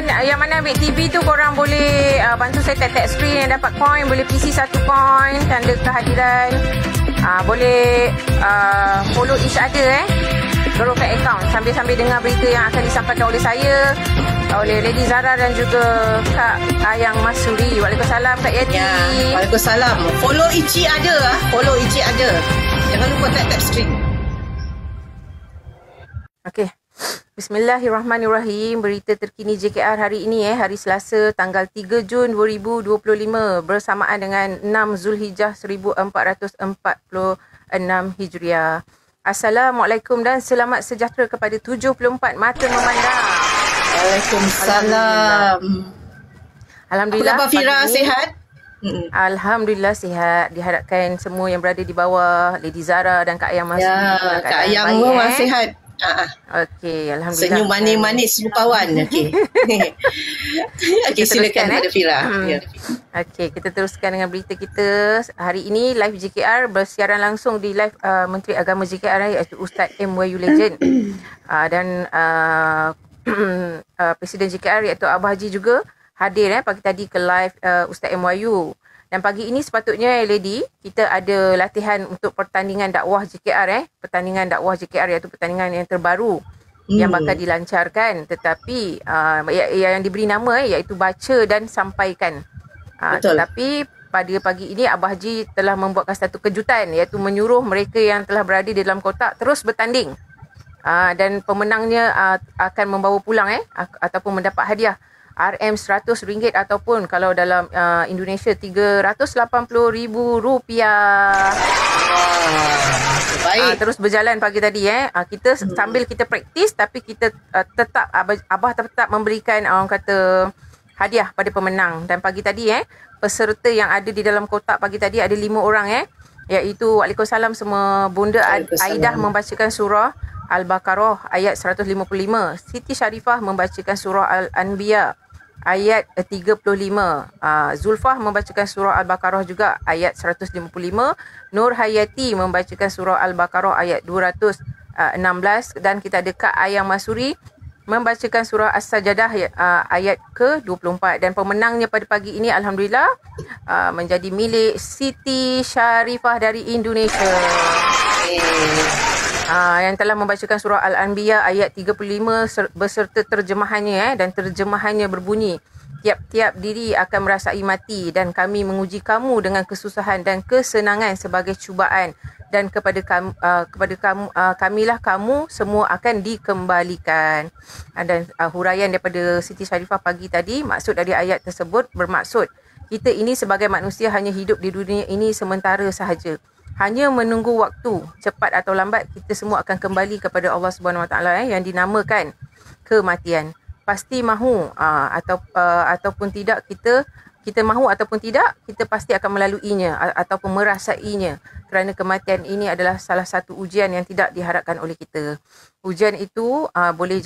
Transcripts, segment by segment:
mana ambil TV tu korang boleh bantu saya tap screen yang dapat coin, boleh PC 1 coin tanda kehadiran. Boleh follow each other Gerokan account sambil-sambil dengar berita yang akan disampaikan oleh saya, oleh Lady Zara dan juga Kak Ayang Masuri. Waalaikumsalam Kak Yati. Ya, waalaikumsalam. Follow each other follow each other. Jangan lupa tap screen. Okey. Bismillahirrahmanirrahim. Berita terkini JKR hari ini hari Selasa tanggal 3 Jun 2025 bersamaan dengan 6 Zulhijjah 1446 Hijriah. Assalamualaikum dan selamat sejahtera kepada 74 mata memandang. Waalaikumsalam. Alhamdulillah. Apa khabar Fira, sihat? Alhamdulillah sihat. Diharapkan semua yang berada di bawah, Lady Zara dan Kak Ayang masih Kak Ayang pun sihat. Okey, alhamdulillah. Senyum manis-manis rupawan. Okey. Okey, silakan Pada Fira. Okey, kita teruskan dengan berita kita. Hari ini live JKR bersiaran langsung di live Menteri Agama JKR iaitu Ustaz M. Wahyu Legend. Dan Presiden JKR iaitu Abah Haji juga hadir pagi tadi ke live Ustaz M. Wahyu. Dan pagi ini sepatutnya Lady, kita ada latihan untuk pertandingan dakwah JKR pertandingan dakwah JKR iaitu pertandingan yang terbaru yang bakal dilancarkan, tetapi yang diberi nama iaitu baca dan sampaikan. Tetapi pada pagi ini Abah Haji telah membuatkan satu kejutan iaitu menyuruh mereka yang telah berada di dalam kotak terus bertanding. Dan pemenangnya akan membawa pulang ataupun mendapat hadiah RM100 ataupun kalau dalam Indonesia RM380,000. Baik. Terus berjalan pagi tadi kita sambil kita praktis tapi kita tetap Abah tetap memberikan orang kata hadiah pada pemenang. Dan pagi tadi peserta yang ada di dalam kotak pagi tadi ada 5 orang iaitu Waalaikumsalam semua. Bunda Aidah membacakan surah Al-Baqarah ayat 155. Siti Sharifah membacakan surah Al-Anbiya ayat 35. Zulfah membacakan surah Al-Baqarah juga ayat 155. Nur Hayati membacakan surah Al-Baqarah ayat 216. Dan kita ada Kak Ayang Masuri membacakan surah As-Sajadah ayat ke-24. Dan pemenangnya pada pagi ini alhamdulillah menjadi milik Siti Sharifah dari Indonesia. Yang telah membacakan surah Al-Anbiya ayat 35 beserta terjemahannya dan terjemahannya berbunyi, tiap-tiap diri akan merasai mati dan kami menguji kamu dengan kesusahan dan kesenangan sebagai cubaan dan kepada kamilah kamu semua akan dikembalikan. Dan huraian daripada Siti Sharifah pagi tadi, maksud dari ayat tersebut bermaksud kita ini sebagai manusia hanya hidup di dunia ini sementara sahaja. Hanya menunggu waktu, cepat atau lambat kita semua akan kembali kepada Allah Subhanahu Wa Taala yang dinamakan kematian. Pasti mahu ataupun tidak kita mahu ataupun tidak kita pasti akan melaluinya ataupun merasainya, kerana kematian ini adalah salah satu ujian yang tidak diharapkan oleh kita. Ujian itu boleh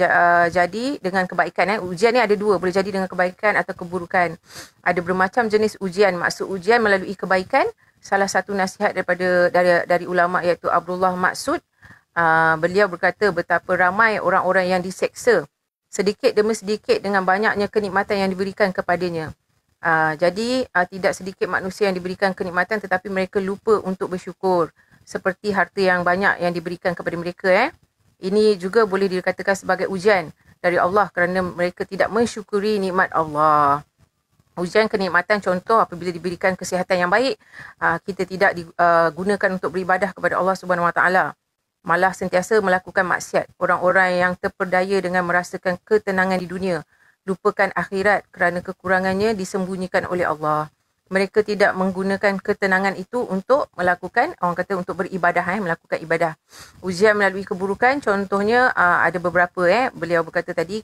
jadi dengan kebaikan. Ujian ni ada dua, boleh jadi dengan kebaikan atau keburukan. Ada bermacam jenis ujian. Maksud ujian melalui kebaikan. Salah satu nasihat dari ulama iaitu Abdullah Maksud, beliau berkata betapa ramai orang-orang yang diseksa sedikit demi sedikit dengan banyaknya kenikmatan yang diberikan kepadanya. Jadi tidak sedikit manusia yang diberikan kenikmatan tetapi mereka lupa untuk bersyukur, seperti harta yang banyak yang diberikan kepada mereka. Ini juga boleh dikatakan sebagai ujian dari Allah kerana mereka tidak mensyukuri nikmat Allah. Ujian kenikmatan contoh apabila diberikan kesihatan yang baik, kita tidak digunakan untuk beribadah kepada Allah Subhanahu Wa Taala, malah sentiasa melakukan maksiat. Orang-orang yang terperdaya dengan merasakan ketenangan di dunia lupakan akhirat kerana kekurangannya disembunyikan oleh Allah. Mereka tidak menggunakan ketenangan itu untuk melakukan, orang kata untuk beribadah, melakukan ibadah. Ujian melalui keburukan, contohnya ada beberapa. Beliau berkata tadi,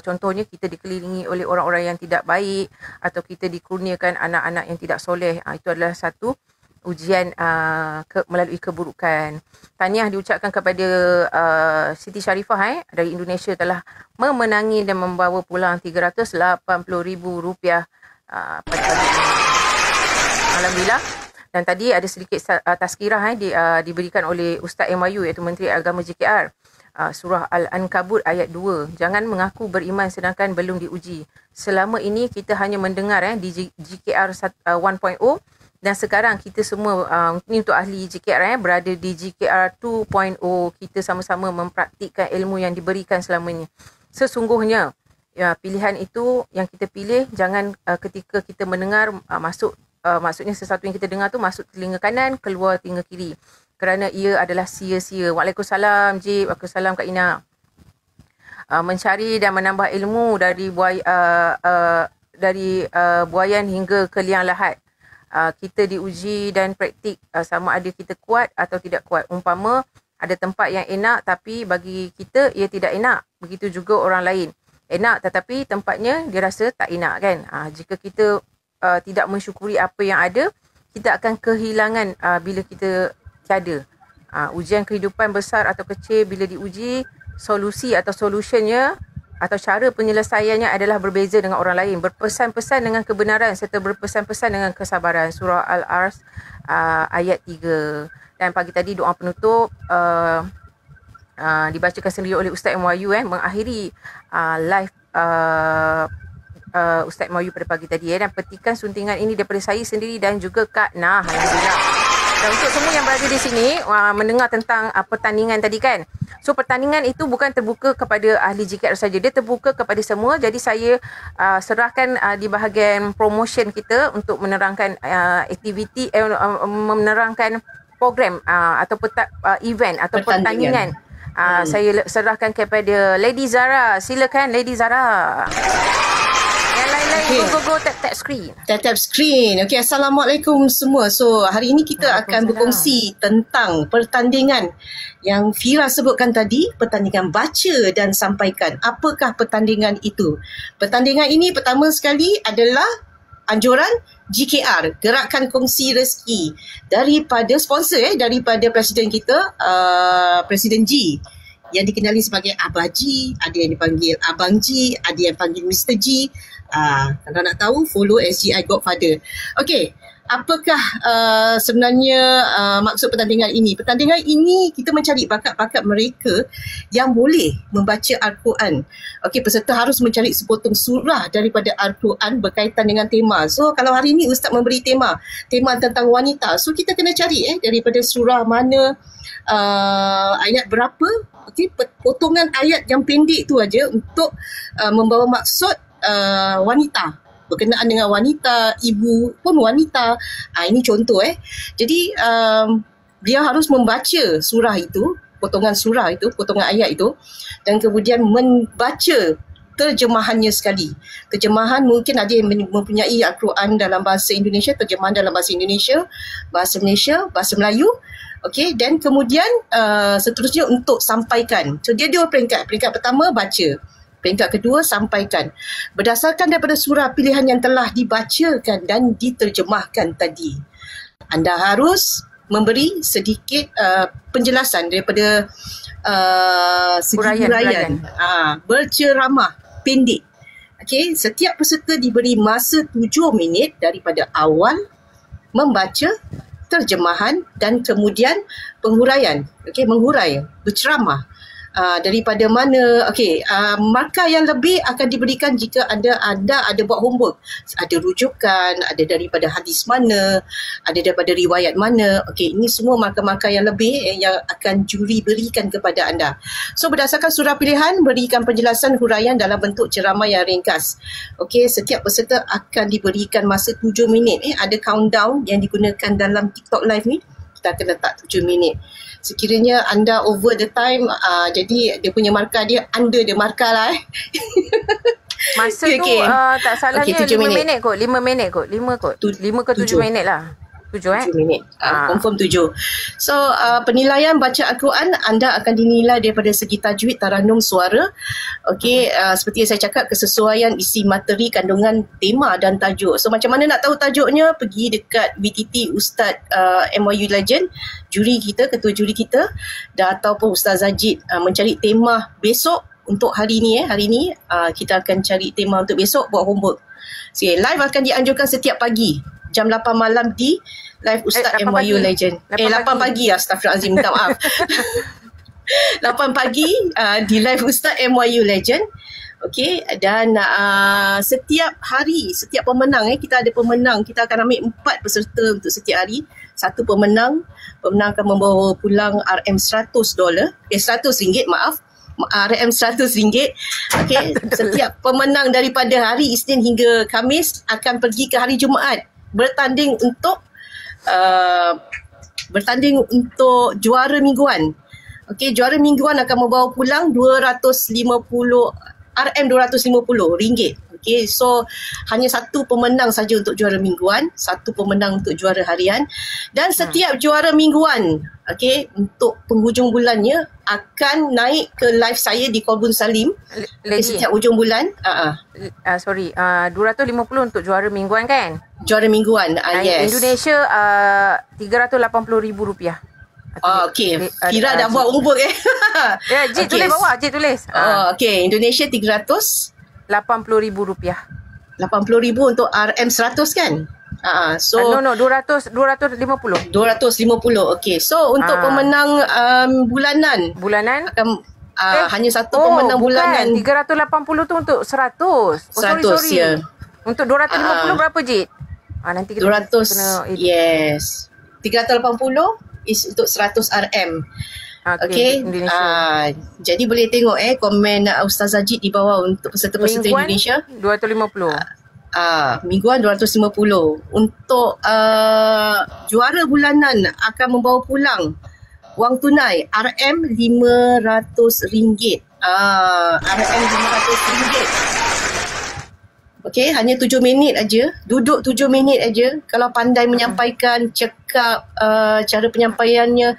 contohnya kita dikelilingi oleh orang-orang yang tidak baik atau kita dikurniakan anak-anak yang tidak soleh. Itu adalah satu ujian melalui keburukan. Tahniah diucapkan kepada Siti Sharifah dari Indonesia telah memenangi dan membawa pulang RM380,000 pada pagi ini. Alhamdulillah. Dan tadi ada sedikit tazkirah diberikan oleh Ustaz M. Wahyu iaitu Menteri Agama JKR. Surah Al-Ankabut ayat 2. Jangan mengaku beriman sedangkan belum diuji. Selama ini kita hanya mendengar di GKR 1.0 dan sekarang kita semua, ini untuk ahli GKR berada di GKR 2.0. Kita sama-sama mempraktikkan ilmu yang diberikan selama ini. Sesungguhnya pilihan itu yang kita pilih, jangan ketika kita mendengar maksudnya sesuatu yang kita dengar tu masuk telinga kanan, keluar telinga kiri. Kerana ia adalah sia-sia. Waalaikumsalam Jib, waalaikumsalam Kak Ina. Mencari dan menambah ilmu dari buayan hingga ke liang lahat. Kita diuji dan praktik sama ada kita kuat atau tidak kuat. Umpama ada tempat yang enak tapi bagi kita ia tidak enak. Begitu juga orang lain. Enak tetapi tempatnya dia rasa tak enak kan. Jika kita tidak mensyukuri apa yang ada, kita akan kehilangan bila kita tiada. Ujian kehidupan besar atau kecil bila diuji, solusi atau solutionnya atau cara penyelesaiannya adalah berbeza dengan orang lain. Berpesan-pesan dengan kebenaran serta berpesan-pesan dengan kesabaran. Surah Al-Ars ayat 3. Dan pagi tadi doa penutup dibacakan sendiri oleh Ustaz MYU mengakhiri live Ustaz MYU pada pagi tadi dan petikan suntingan ini daripada saya sendiri dan juga Kak Nah. Alhamdulillah. Dan untuk semua yang berada di sini mendengar tentang pertandingan tadi kan. So pertandingan itu bukan terbuka kepada ahli GKR saja, dia terbuka kepada semua. Jadi saya serahkan di bahagian promotion kita untuk menerangkan aktiviti menerangkan program atau event atau pertandingan. Saya serahkan kepada Lady Zara. Silakan Lady Zara. Yang lain-lain go tap screen. Tap screen. Okey, Assalamualaikum semua. So, hari ini kita akan berkongsi tentang pertandingan yang Fira sebutkan tadi, pertandingan baca dan sampaikan. Apakah pertandingan itu? Pertandingan ini pertama sekali adalah anjuran GKR, Gerakan Kongsi Rezeki, daripada sponsor daripada Presiden kita, Presiden G, yang dikenali sebagai Abah G, ada yang dipanggil Abang G, ada yang panggil Mr. G. Kalau nak tahu, follow SGI Godfather. Okey, apakah sebenarnya maksud pertandingan ini? Pertandingan ini kita mencari bakat-bakat mereka yang boleh membaca Al-Quran. Okey, peserta harus mencari sepotong surah daripada Al-Quran berkaitan dengan tema. So, kalau hari ini Ustaz memberi tema tentang wanita. So, kita kena cari daripada surah mana, ayat berapa. Okey, potongan ayat yang pendek tu aja untuk membawa maksud wanita, berkenaan dengan wanita, ibu pun wanita. Ini contoh Jadi dia harus membaca surah itu, potongan surah itu, potongan ayat itu, dan kemudian membaca terjemahannya sekali. Terjemahan mungkin ada yang mempunyai Al-Quran dalam bahasa Indonesia, terjemahan dalam bahasa Indonesia, bahasa Malaysia, bahasa Melayu. Okey, dan kemudian seterusnya untuk sampaikan. So dia dua peringkat. Peringkat pertama baca. Peringkat kedua, sampaikan. Berdasarkan daripada surah pilihan yang telah dibacakan dan diterjemahkan tadi. Anda harus memberi sedikit penjelasan daripada segi huraian. Berceramah, pendek. Okey, setiap peserta diberi masa 7 minit daripada awal membaca terjemahan dan kemudian penghuraian. Okey, menghurai, berceramah. Daripada mana, markah yang lebih akan diberikan jika anda ada buat homework. Ada rujukan, ada daripada hadis mana, ada daripada riwayat mana. Okey, ini semua markah-markah yang lebih yang akan juri berikan kepada anda. So, berdasarkan surah pilihan, berikan penjelasan huraian dalam bentuk ceramah yang ringkas. Okey, setiap peserta akan diberikan masa 7 minit. Ada countdown yang digunakan dalam TikTok Live ni. Kita akan letak 7 minit. Sekiranya anda over the time, jadi dia punya markah dia under the markah lah. Masa tu tak salahnya 5 minit kot. 5 minit kot. 5 kot. 5 ke 7 minit lah. 7 minit. Confirm 7. So, penilaian baca Al-Quran, anda akan dinilai daripada segi tajwid, taranum, suara. Okey, seperti yang saya cakap, kesesuaian isi materi, kandungan, tema dan tajuk. So, macam mana nak tahu tajuknya? Pergi dekat BTT Ustaz MYU Legend, juri kita, ketua juri kita, dan ataupun Ustaz Zajid mencari tema besok untuk hari ni. Hari ni kita akan cari tema untuk besok, buat homework. So, live akan dianjurkan setiap pagi jam 8 malam di live Ustaz MYU Legend. 8 pagi. Astagfirullahalazim, minta maaf. 8 pagi di live Ustaz MYU Legend. Okey, dan setiap hari, setiap pemenang kita ada pemenang. Kita akan ambil 4 peserta untuk setiap hari. Satu pemenang akan membawa pulang RM100. RM100, maaf. RM100. Okey, setiap pemenang daripada hari Isnin hingga Khamis akan pergi ke hari Jumaat bertanding untuk juara mingguan. Okey, juara mingguan akan membawa pulang RM250. Okey, so hanya satu pemenang saja untuk juara mingguan, satu pemenang untuk juara harian, dan setiap juara mingguan, okey, untuk penghujung bulannya akan naik ke live saya di Kolbun Salim setiap hujung bulan. 250 untuk juara mingguan kan? Juara mingguan, yes. Indonesia RM380,000. Okey, Fira dah buat homework Ya, Jit tulis bawah, Jit tulis. Okey, Indonesia RM380,000. RM80,000 untuk RM100 kan? So no, 250. 250. Okey. So untuk pemenang bulanan akan hanya satu pemenang bulanan. 380 tu untuk 100. 100, sorry. ya. Untuk 250 berapa, Jit? Nanti kita 200 kena yes. 380 is untuk 100 RM. Okey. Jadi boleh tengok komen Ustazah Jit di bawah untuk peserta-peserta Indonesia. 250. Mingguan 250. Untuk juara bulanan akan membawa pulang wang tunai RM500. RM500. Okey, hanya 7 minit aja. Duduk 7 minit aja. Kalau pandai menyampaikan, cakap, cara penyampaiannya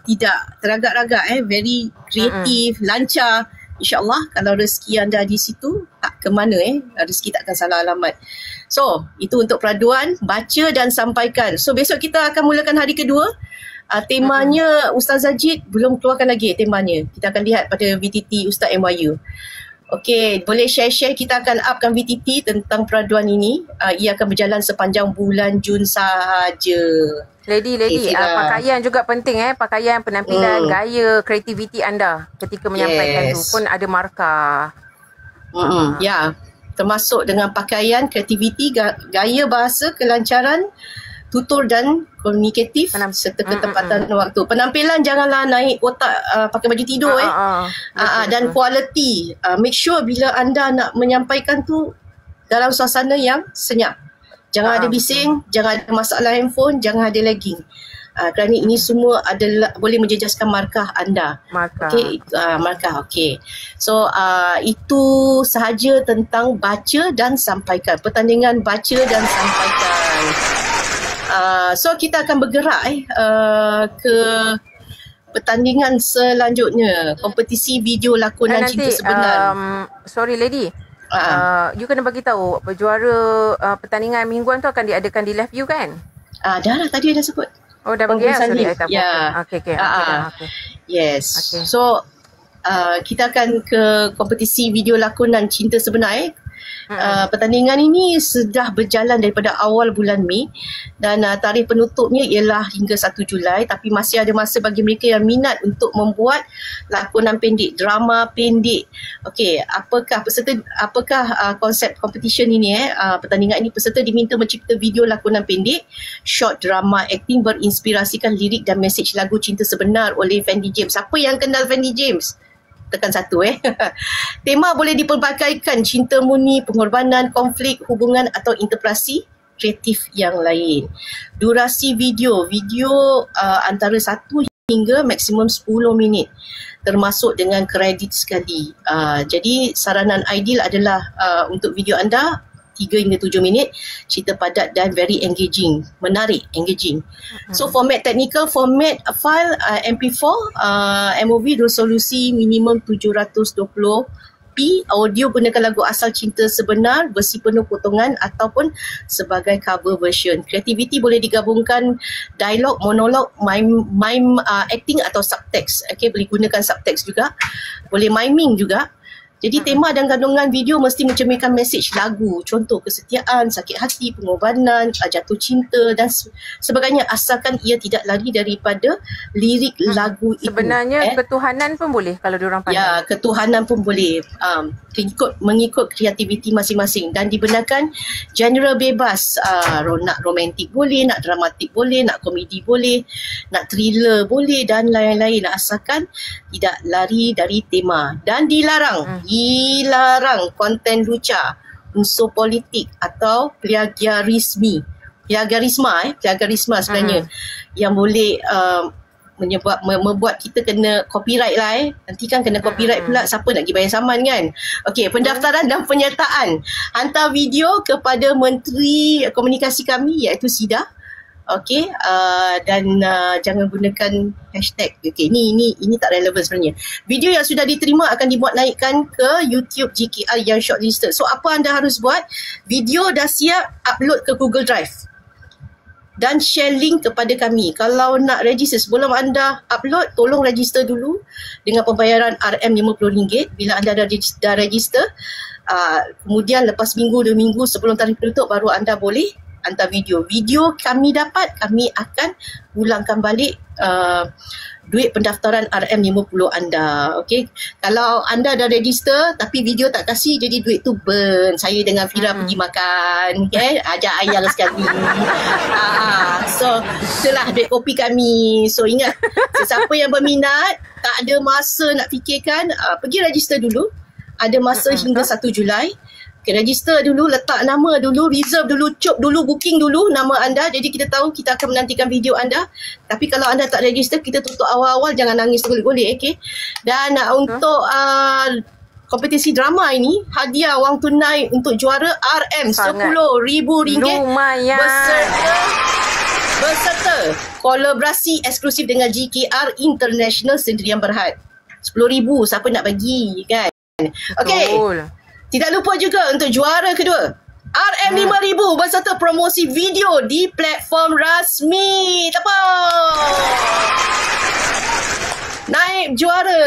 tidak teragak-ragak, very kreatif, lancar. InsyaAllah kalau rezeki anda di situ, tak ke mana rezeki tak akan salah alamat. So, itu untuk peraduan, baca dan sampaikan. So, besok kita akan mulakan hari kedua. Temanya Ustazah Jit belum keluarkan lagi temanya. Kita akan lihat pada VTT Ustaz MYU. Okey, boleh share-share. Kita akan upkan VTT tentang peraduan ini. Ia akan berjalan sepanjang bulan Jun sahaja. Lady, pakaian juga penting pakaian, penampilan, gaya, kreativiti anda ketika menyampaikan tu pun ada markah. Ya, termasuk dengan pakaian, kreativiti, gaya bahasa, kelancaran, tutur dan komunikatif serta ketepatan waktu. Penampilan janganlah naik otak pakai baju tidur dan kualiti. Make sure bila anda nak menyampaikan tu dalam suasana yang senyap. Jangan ada bising, jangan ada masalah handphone, jangan ada lagging. Kerana ini semua adalah boleh menjejaskan markah anda. Markah. Okey. So itu sahaja tentang baca dan sampaikan. Pertandingan baca dan sampaikan. So kita akan bergerak ke pertandingan selanjutnya, kompetisi video lakonan cinta sebenar. Sorry lady, you kena bagi tahu juara pertandingan mingguan tu akan diadakan di Live View kan? Dah lah, tadi dah sebut. Oh dah bagi sorry I tak okay. Yes. Okay. So kita akan ke kompetisi video lakonan cinta sebenar. Pertandingan ini sudah berjalan daripada awal bulan Mei dan tarikh penutupnya ialah hingga 1 Julai, tapi masih ada masa bagi mereka yang minat untuk membuat lakonan pendek, drama pendek. Okey, apakah konsep competition ini pertandingan ini peserta diminta mencipta video lakonan pendek, short drama acting berinspirasikan lirik dan mesej lagu cinta sebenar oleh Fendi James. Siapa yang kenal Fendi James? Tekan 1 Tema boleh dipelbagaikan, cinta murni, pengorbanan, konflik, hubungan atau interpretasi kreatif yang lain. Durasi video antara 1 hingga maksimum 10 minit termasuk dengan kredit sekali. Jadi saranan ideal adalah untuk video anda 3 hingga 7 minit, cerita padat dan very engaging, menarik, engaging. So format technical, format file MP4, MOV resolusi minimum 720p, audio gunakan lagu asal cinta sebenar, versi penuh potongan ataupun sebagai cover version. Kreativiti boleh digabungkan dialog, monolog, mime acting atau subtext. Okay, boleh gunakan subtext juga, boleh miming juga. Jadi tema dan kandungan video mesti mencerminkan mesej lagu, contoh kesetiaan, sakit hati, pengorbanan, jatuh cinta dan sebagainya, asalkan ia tidak lari daripada lirik lagu itu. Sebenarnya ketuhanan pun boleh kalau diorang pandai. Ya, ketuhanan pun boleh. Mengikut kreativiti masing-masing dan dibenarkan genre bebas. Nak romantik boleh, nak dramatik boleh, nak komedi boleh, nak thriller boleh dan lain-lain, asalkan tidak lari dari tema. Dan dilarang konten lucah, unsur politik atau plagiarisma sebenarnya yang boleh membuat kita kena copyright lah. Nanti kan kena copyright pula, siapa nak pergi bayar saman kan. Okey, pendaftaran dan penyertaan. Hantar video kepada Menteri Komunikasi kami iaitu SIDA. Okey, dan jangan gunakan hashtag. Okey, ini tak relevan sebenarnya. Video yang sudah diterima akan dibuat naikkan ke YouTube GKR yang shortlisted. So apa anda harus buat? Video dah siap, upload ke Google Drive dan share link kepada kami. Kalau nak register, sebelum anda upload, tolong register dulu dengan pembayaran RM50. Bila anda dah register, kemudian lepas minggu, 2 minggu sebelum tarikh penutup, baru anda boleh hantar video. Video kami dapat, kami akan pulangkan balik duit pendaftaran RM50 anda. Okey. Kalau anda dah register tapi video tak kasih, jadi duit tu burn. Saya dengan Fira pergi makan, okay? Ajak ayang sekali. So itulah duit kopi kami. So ingat, sesiapa yang berminat, tak ada masa nak fikirkan, pergi register dulu. Ada masa hingga 1 Julai. Okay, register dulu, letak nama dulu, reserve dulu, cop dulu, booking dulu nama anda. Jadi kita tahu kita akan menantikan video anda. Tapi kalau anda tak register, kita tutup awal-awal, jangan nangis golek-golek. Okay? Dan untuk kompetisi drama ini, hadiah wang tunai untuk juara RM10,000. Lumayan. Berserta kolaborasi eksklusif dengan GKR International Sendirian Berhad. 10,000, siapa nak bagi kan? Okey. Tidak lupa juga untuk juara kedua, RM5,000 berserta promosi video di platform rasmi. Tepuk! Naib juara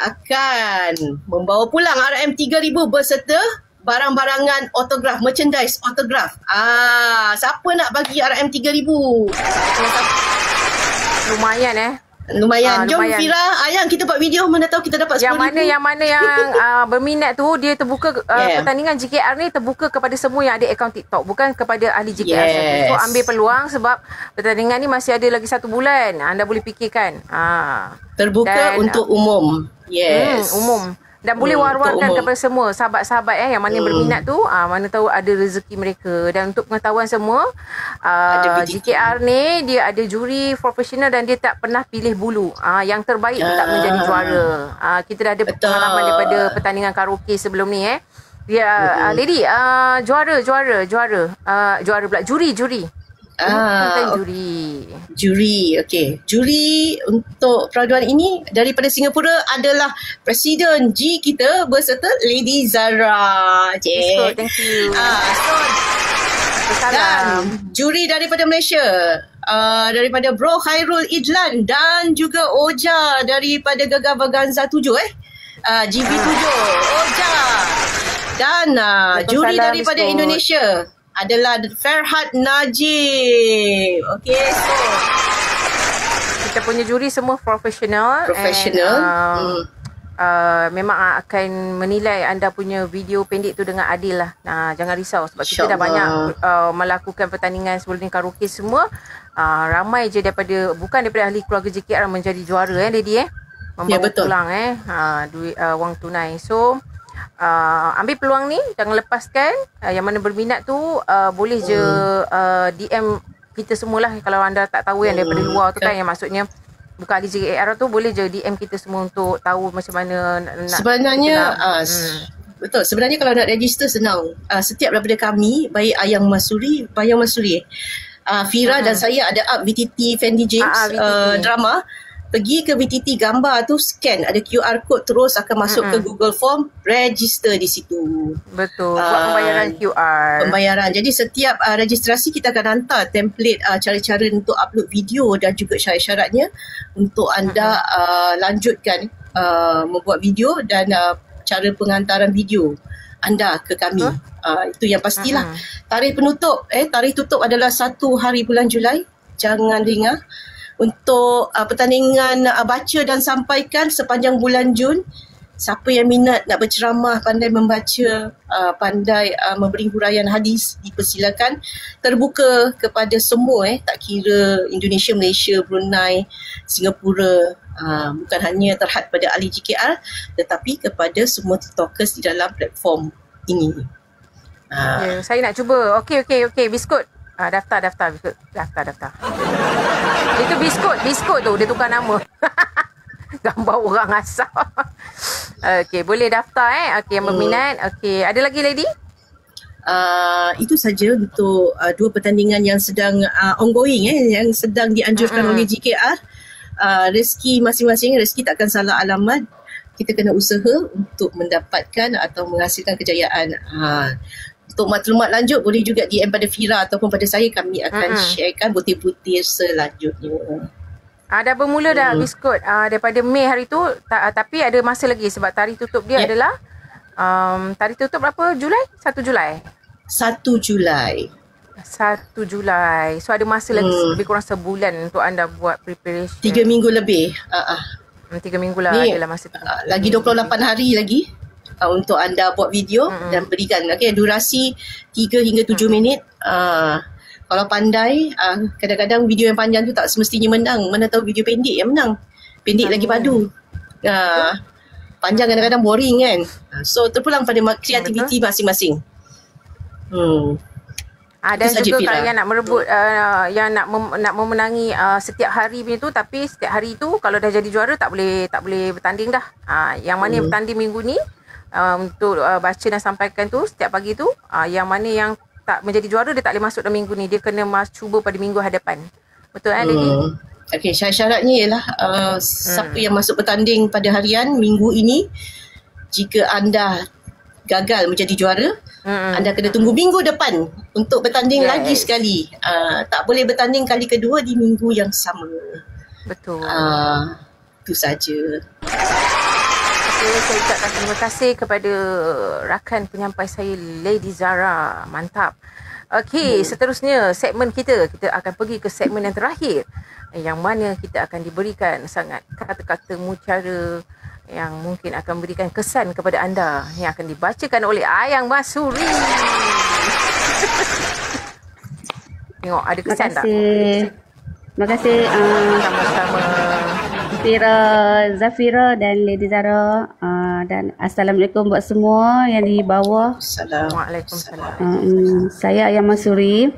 akan membawa pulang RM3,000 berserta barang-barangan autograf, merchandise autograf. Siapa nak bagi RM3,000? Lumayan Lumayan. Jom lumayan. Fira, ayang kita buat video, mana tahu kita dapat RM10,000. Yang mana yang berminat tu, dia terbuka pertandingan GKR ni terbuka kepada semua yang ada akaun TikTok, bukan kepada ahli GKR saja. So ambil peluang sebab pertandingan ni masih ada lagi 1 bulan. Anda boleh fikirkan. Terbuka untuk umum. Yes. Umum. Dan boleh war-warkan kepada semua sahabat-sahabat yang mana berminat tu, mana tahu ada rezeki mereka. Dan untuk pengetahuan semua, GKR ni dia ada juri profesional dan dia tak pernah pilih bulu. Yang terbaik tak menjadi juara. Kita dah ada pengalaman daripada pertandingan karaoke sebelum ni. Dia lady juara pula juri. Juri, okey. Juri untuk peraduan ini daripada Singapura adalah Presiden G kita berserta Lady Zara. Thank you. Dan juri daripada Malaysia, daripada Bro Khairul Idlan dan juga Oja daripada Gegar Vaganza 7 GB7 Oja. Dan juri daripada Indonesia adalah Ferhat Najib. Okey, so kita punya juri semua profesional. Memang akan menilai anda punya video pendek tu dengan adil lah. Jangan risau sebab kita dah banyak melakukan pertandingan sebelum ni karaoke semua. Ramai je bukan daripada ahli keluarga JKR menjadi juara lady membawa pulang duit wang tunai. So ambil peluang ni, jangan lepaskan. Yang mana berminat tu boleh je DM kita semualah. Kalau anda tak tahu yang daripada luar tu kan, yang maksudnya bukan ahli JKR tu, boleh je DM kita semua untuk tahu macam mana nak sebenarnya betul. Sebenarnya kalau nak register senang. Setiap daripada kami, baik Bayang Masuri, Fira dan saya ada up VTT Fendi James drama. Pergi ke VTT, gambar tu scan, ada QR code, terus akan masuk ke Google Form, register di situ. Betul, buat pembayaran QR. Pembayaran. Jadi setiap registrasi kita akan hantar template cara-cara untuk upload video dan juga syarat-syaratnya untuk anda lanjutkan membuat video dan cara penghantaran video anda ke kami. Itu yang pastilah. Tarikh tutup adalah 1 hari bulan Julai. Jangan lengah. Untuk pertandingan baca dan sampaikan sepanjang bulan Jun. Siapa yang minat nak berceramah, pandai membaca, pandai memberi huraian hadis, dipersilakan. Terbuka kepada semua, tak kira Indonesia, Malaysia, Brunei, Singapura. Bukan hanya terhad pada ahli GKR, tetapi kepada semua tiktokers di dalam platform ini. Saya nak cuba. Okey. Biskut. Daftar biskut. Daftar. Itu biskut tu dia tukar nama. Gambar orang asal. Okey, boleh daftar Okey, yang berminat. Okey, ada lagi lady? Itu saja untuk 2 pertandingan yang sedang ongoing yang sedang dianjurkan oleh GKR. Rezeki masing-masing, rezeki takkan salah alamat. Kita kena usaha untuk mendapatkan atau menghasilkan kejayaan. Untuk maklumat lanjut boleh juga DM pada Fira ataupun pada saya, kami akan sharekan butir-butir selanjutnya. Dah bermula dah biskut daripada Mei hari tu, tapi ada masa lagi sebab tarikh tutup dia adalah tarikh tutup berapa? Julai? 1 Julai. 1 Julai. 1 Julai. So ada masa lagi lebih kurang sebulan untuk anda buat preparation. 3 minggu lebih. 3 minggu lah adalah masa tu. Lagi 28 hari lagi untuk anda buat video dan berikan. Okay, durasi 3 hingga 7 minit. Kalau pandai, kadang-kadang video yang panjang tu tak semestinya menang. Mana tahu video pendek yang menang. Pendek lagi padu. Panjang kadang-kadang boring kan. So terpulang pada kreativiti masing-masing. Dan juga kalau yang nak merebut, yang nak memenangi setiap hari punya tu, tapi setiap hari tu kalau dah jadi juara tak boleh bertanding dah. Yang mana yang bertanding minggu ni untuk baca dan sampaikan tu setiap pagi tu, yang mana yang tak menjadi juara dia tak boleh masuk dalam minggu ni, dia kena cuba pada minggu hadapan. Betul kan lady? Okey, syarat-syaratnya ialah siapa yang masuk bertanding pada harian minggu ini, jika anda gagal menjadi juara, anda kena tunggu minggu depan untuk bertanding lagi sekali. Tak boleh bertanding kali kedua di minggu yang sama. Betul. Itu saja. Okay, saya ucapkan terima kasih kepada rakan penyampai saya Lady Zara. Mantap. Okey, seterusnya segmen kita akan pergi ke segmen yang terakhir, yang mana kita akan diberikan sangat kata-kata mutiara yang mungkin akan memberikan kesan kepada anda, yang akan dibacakan oleh Ayang Masuri. Tengok ada kesan tak? Terima kasih sama-sama Fira, Zafira dan Lady Zara, dan Assalamualaikum buat semua yang di bawah. Waalaikumsalam. Saya Ayang Masuri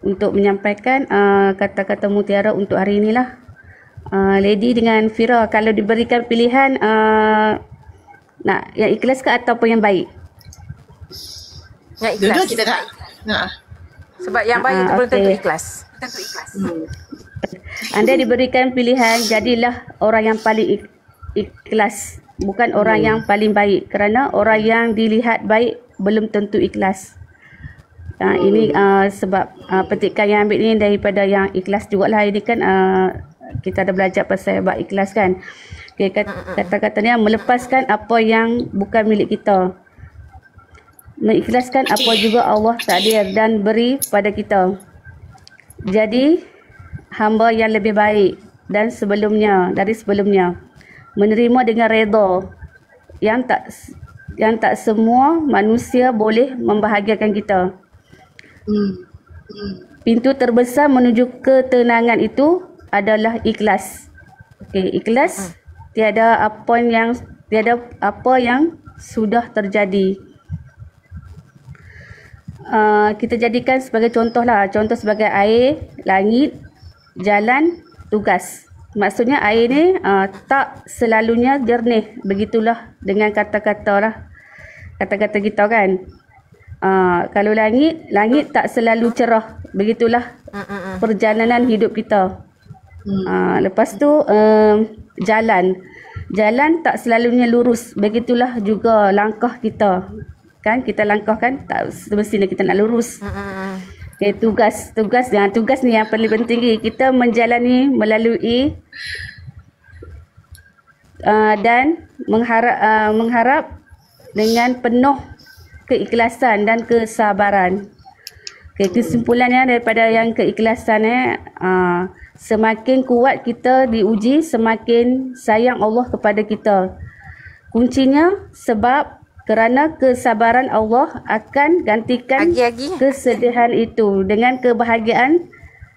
untuk menyampaikan kata-kata mutiara untuk hari inilah. Lady dengan Fira, kalau diberikan pilihan nak yang ikhlas ke ataupun yang baik? Yang ikhlas. Dua-dua kita nak. Sebab yang baik itu belum tentu ikhlas. Anda diberikan pilihan, jadilah orang yang paling ikhlas, bukan orang yang paling baik, kerana orang yang dilihat baik belum tentu ikhlas. Ini sebab petikan yang ambil ni daripada yang ikhlas jugalah. Ini kan kita ada belajar pasal bab ikhlas kan. Okay, kata-katanya melepaskan apa yang bukan milik kita, mengikhlaskan apa juga Allah takdir dan beri pada kita. Jadi hamba yang lebih baik dan dari sebelumnya, menerima dengan redha yang tak semua manusia boleh membahagiakan kita. Pintu terbesar menuju ketenangan itu adalah ikhlas. Okey, ikhlas. Tiada apa yang sudah terjadi. Kita jadikan sebagai contohlah. Contoh sebagai air, langit, jalan, tugas. Maksudnya air ni tak selalunya jernih. Begitulah dengan kata-kata lah. Kata-kata kita kan. Kalau langit tak selalu cerah. Begitulah perjalanan hidup kita. Lepas tu jalan tak selalunya lurus. Begitulah juga langkah kita. Kan kita langkah kan tak semestinya kita nak lurus. Okay, tugas ni yang paling penting. Kita menjalani melalui dan mengharap dengan penuh keikhlasan dan kesabaran. Okay, kesimpulannya daripada yang keikhlasan semakin kuat kita diuji, semakin sayang Allah kepada kita. Kuncinya sebab kerana kesabaran Allah akan gantikan kesedihan itu dengan kebahagiaan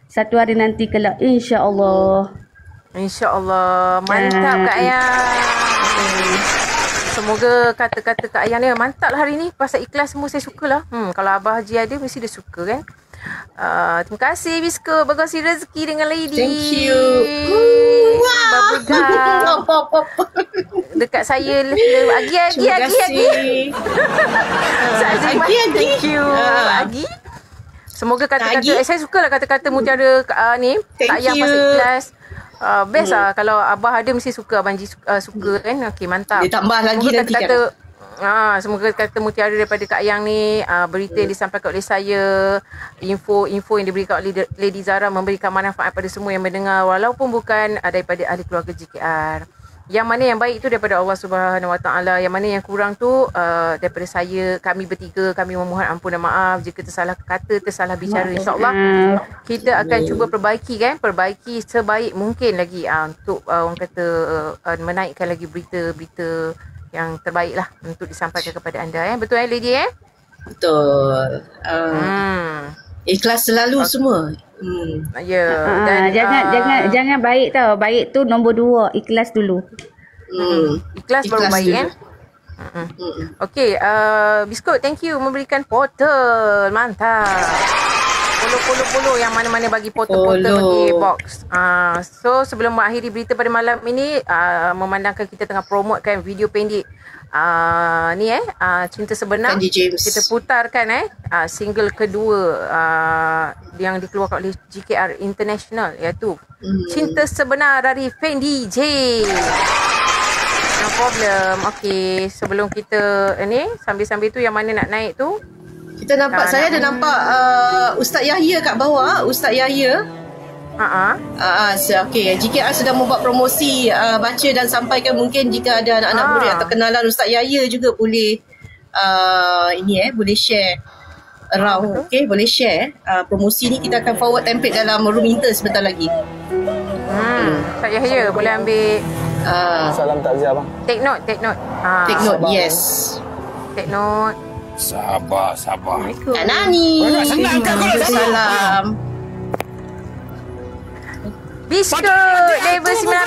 satu hari nanti kelak, insya-Allah. InsyaAllah. Mantap Kak Ayang. Semoga kata-kata Kak Ayang ni mantap lah hari ni. Pasal ikhlas semua saya sukalah. Kalau Abah Haji ada mesti dia suka kan. Terima kasih Bisko. Berkongsi rezeki dengan Lady. Thank you. Bubblegum. Dekat saya Agi. Thank you Agi. Semoga kata-kata saya sukalah kata-kata mutiara ni Kak Ayang pasal ikhlas. Best lah. Kalau Abah ada mesti suka. Abang Ji suka kan. Okey, mantap. Dia tambah lagi nanti kan. Semoga kata mutiara daripada Kak Ayang ni, berita yang disampaikan oleh saya, info yang diberikan oleh Lady Zara memberikan manfaat pada semua yang mendengar walaupun bukan daripada ahli keluarga JKR. Yang mana yang baik itu daripada Allah Subhanahu Wa Taala, yang mana yang kurang tu daripada saya, kami bertiga. Kami memohon ampun dan maaf jika tersalah kata, tersalah bicara. InsyaAllah kita akan cuba perbaiki sebaik mungkin lagi untuk orang kata menaikkan lagi berita-berita yang terbaik lah untuk disampaikan kepada anda. Betul Lady Betul. Ikhlas selalu semua. Dan jangan baik tau. Baik tu nombor 2, ikhlas dulu. Ikhlas baru baik kan. Okey, Biskut, thank you memberikan portal. Mantap. Polo yang mana-mana bagi portal bagi box. So sebelum mengakhiri berita pada malam ini, memandangkan kita tengah promotekan video pendek Cinta Sebenar, kita putarkan single kedua yang dikeluarkan oleh JKR International, iaitu Cinta Sebenar dari Fendi J. No problem. Okey, sebelum kita sambil-sambil tu yang mana nak naik tu, kita nampak saya ada nampak Ustaz Yahya kat bawah. Ustaz Yahya. Okey, JKR sedang membuat promosi baca dan sampaikan. Mungkin jika ada anak-anak murid atau kenalan Ustaz Yahya juga boleh boleh share around. Okey, boleh share promosi ni. Kita akan forward template dalam room inter sebentar lagi. Ustaz Yahya boleh ambil salam takziah bang. Take note. Take note, yes. Take note. Sabar. Kak Nani. Salam. Biskut level 19.